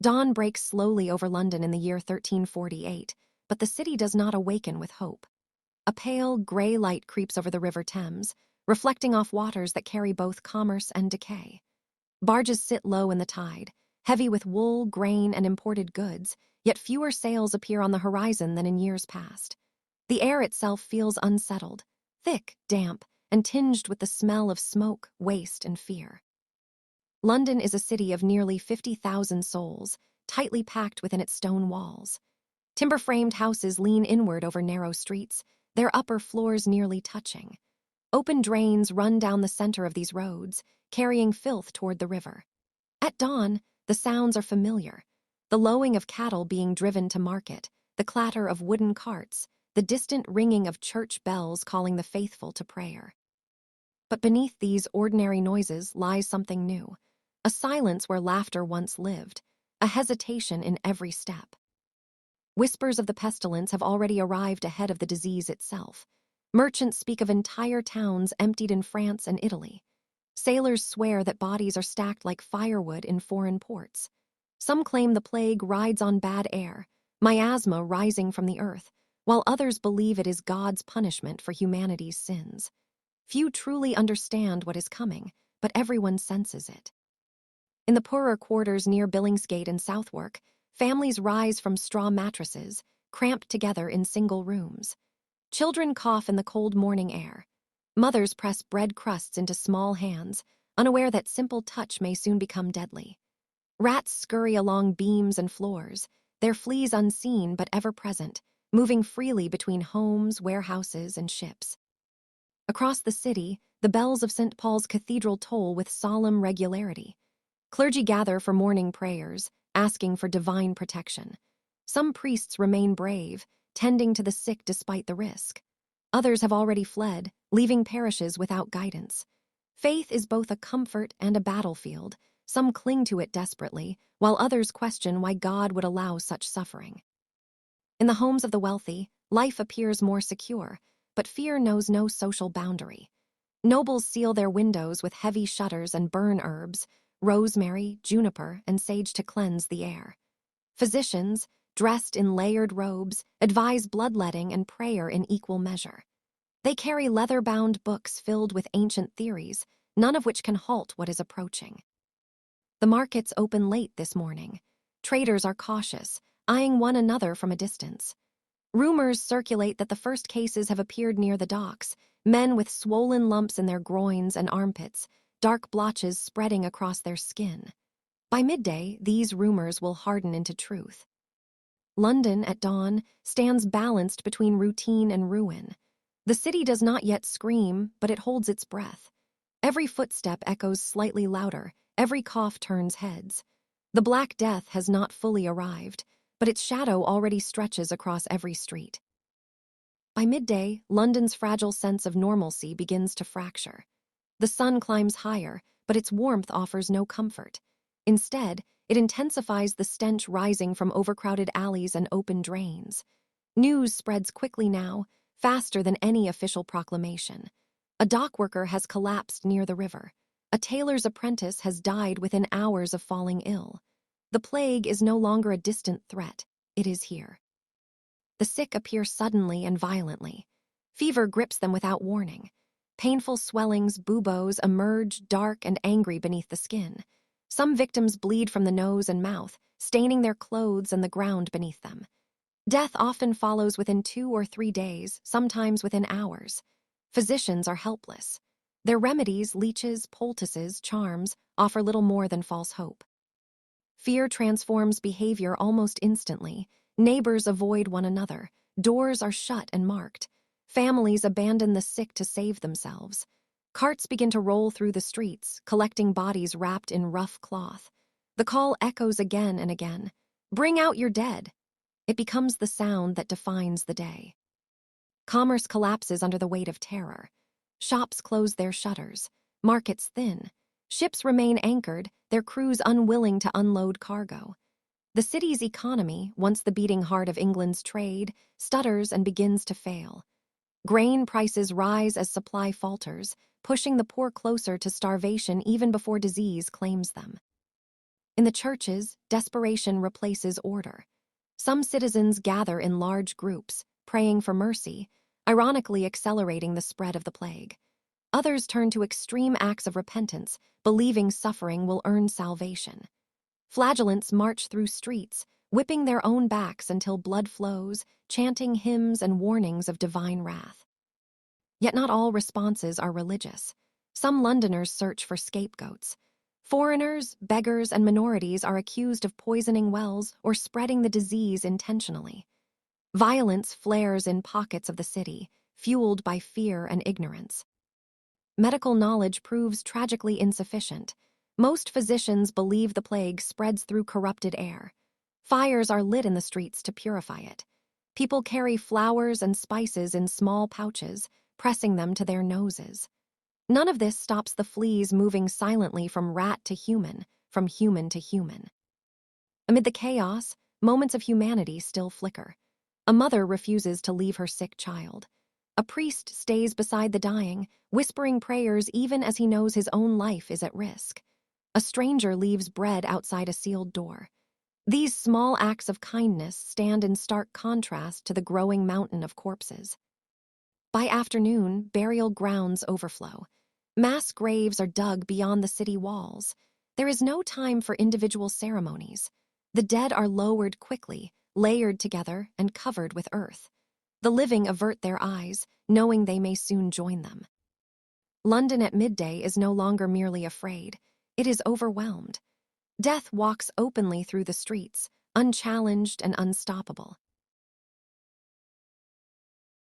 Dawn breaks slowly over London in the year 1348, but the city does not awaken with hope. A pale, gray light creeps over the River Thames, reflecting off waters that carry both commerce and decay. Barges sit low in the tide, heavy with wool, grain, and imported goods, yet fewer sails appear on the horizon than in years past. The air itself feels unsettled, thick, damp, and tinged with the smell of smoke, waste, and fear. London is a city of nearly 50,000 souls, tightly packed within its stone walls. Timber-framed houses lean inward over narrow streets, their upper floors nearly touching. Open drains run down the center of these roads, carrying filth toward the river. At dawn, the sounds are familiar. The lowing of cattle being driven to market, the clatter of wooden carts, the distant ringing of church bells calling the faithful to prayer. But beneath these ordinary noises lies something new, a silence where laughter once lived, a hesitation in every step. Whispers of the pestilence have already arrived ahead of the disease itself. Merchants speak of entire towns emptied in France and Italy. Sailors swear that bodies are stacked like firewood in foreign ports. Some claim the plague rides on bad air, miasma rising from the earth, while others believe it is God's punishment for humanity's sins. Few truly understand what is coming, but everyone senses it. In the poorer quarters near Billingsgate and Southwark, families rise from straw mattresses, cramped together in single rooms. Children cough in the cold morning air. Mothers press bread crusts into small hands, unaware that simple touch may soon become deadly. Rats scurry along beams and floors, their fleas unseen but ever present, moving freely between homes, warehouses, and ships. Across the city, the bells of St. Paul's Cathedral toll with solemn regularity. Clergy gather for morning prayers, asking for divine protection. Some priests remain brave, tending to the sick despite the risk. Others have already fled, leaving parishes without guidance. Faith is both a comfort and a battlefield. Some cling to it desperately, while others question why God would allow such suffering. In the homes of the wealthy, life appears more secure, but fear knows no social boundary. Nobles seal their windows with heavy shutters and burn herbs, rosemary, juniper, and sage to cleanse the air. Physicians, dressed in layered robes, advise bloodletting and prayer in equal measure. They carry leather-bound books filled with ancient theories, none of which can halt what is approaching. The markets open late this morning. Traders are cautious, eyeing one another from a distance. Rumors circulate that the first cases have appeared near the docks, men with swollen lumps in their groins and armpits, dark blotches spreading across their skin. By midday, these rumors will harden into truth. London, at dawn, stands balanced between routine and ruin. The city does not yet scream, but it holds its breath. Every footstep echoes slightly louder, every cough turns heads. The Black Death has not fully arrived, but its shadow already stretches across every street. By midday, London's fragile sense of normalcy begins to fracture. The sun climbs higher, but its warmth offers no comfort. Instead, it intensifies the stench rising from overcrowded alleys and open drains. News spreads quickly now, faster than any official proclamation. A dockworker has collapsed near the river. A tailor's apprentice has died within hours of falling ill. The plague is no longer a distant threat. It is here. The sick appear suddenly and violently. Fever grips them without warning. Painful swellings, buboes, emerge dark and angry beneath the skin. Some victims bleed from the nose and mouth, staining their clothes and the ground beneath them. Death often follows within 2 or 3 days, sometimes within hours. Physicians are helpless. Their remedies, leeches, poultices, charms, offer little more than false hope. Fear transforms behavior almost instantly. Neighbors avoid one another. Doors are shut and marked. Families abandon the sick to save themselves. Carts begin to roll through the streets, collecting bodies wrapped in rough cloth. The call echoes again and again. "Bring out your dead." It becomes the sound that defines the day. Commerce collapses under the weight of terror. Shops close their shutters. Markets thin. Ships remain anchored, their crews unwilling to unload cargo. The city's economy, once the beating heart of England's trade, stutters and begins to fail. Grain prices rise as supply falters, pushing the poor closer to starvation even before disease claims them. In the churches, desperation replaces order. Some citizens gather in large groups, praying for mercy, ironically accelerating the spread of the plague. Others turn to extreme acts of repentance, believing suffering will earn salvation. Flagellants march through streets, whipping their own backs until blood flows, chanting hymns and warnings of divine wrath. Yet not all responses are religious. Some Londoners search for scapegoats. Foreigners, beggars, and minorities are accused of poisoning wells or spreading the disease intentionally. Violence flares in pockets of the city, fueled by fear and ignorance. Medical knowledge proves tragically insufficient. Most physicians believe the plague spreads through corrupted air. Fires are lit in the streets to purify it. People carry flowers and spices in small pouches, pressing them to their noses. None of this stops the fleas moving silently from rat to human, from human to human. Amid the chaos, moments of humanity still flicker. A mother refuses to leave her sick child. A priest stays beside the dying, whispering prayers even as he knows his own life is at risk. A stranger leaves bread outside a sealed door. These small acts of kindness stand in stark contrast to the growing mountain of corpses. By afternoon, burial grounds overflow. Mass graves are dug beyond the city walls. There is no time for individual ceremonies. The dead are lowered quickly, layered together, and covered with earth. The living avert their eyes, knowing they may soon join them. London at midday is no longer merely afraid. It is overwhelmed. Death walks openly through the streets, unchallenged and unstoppable.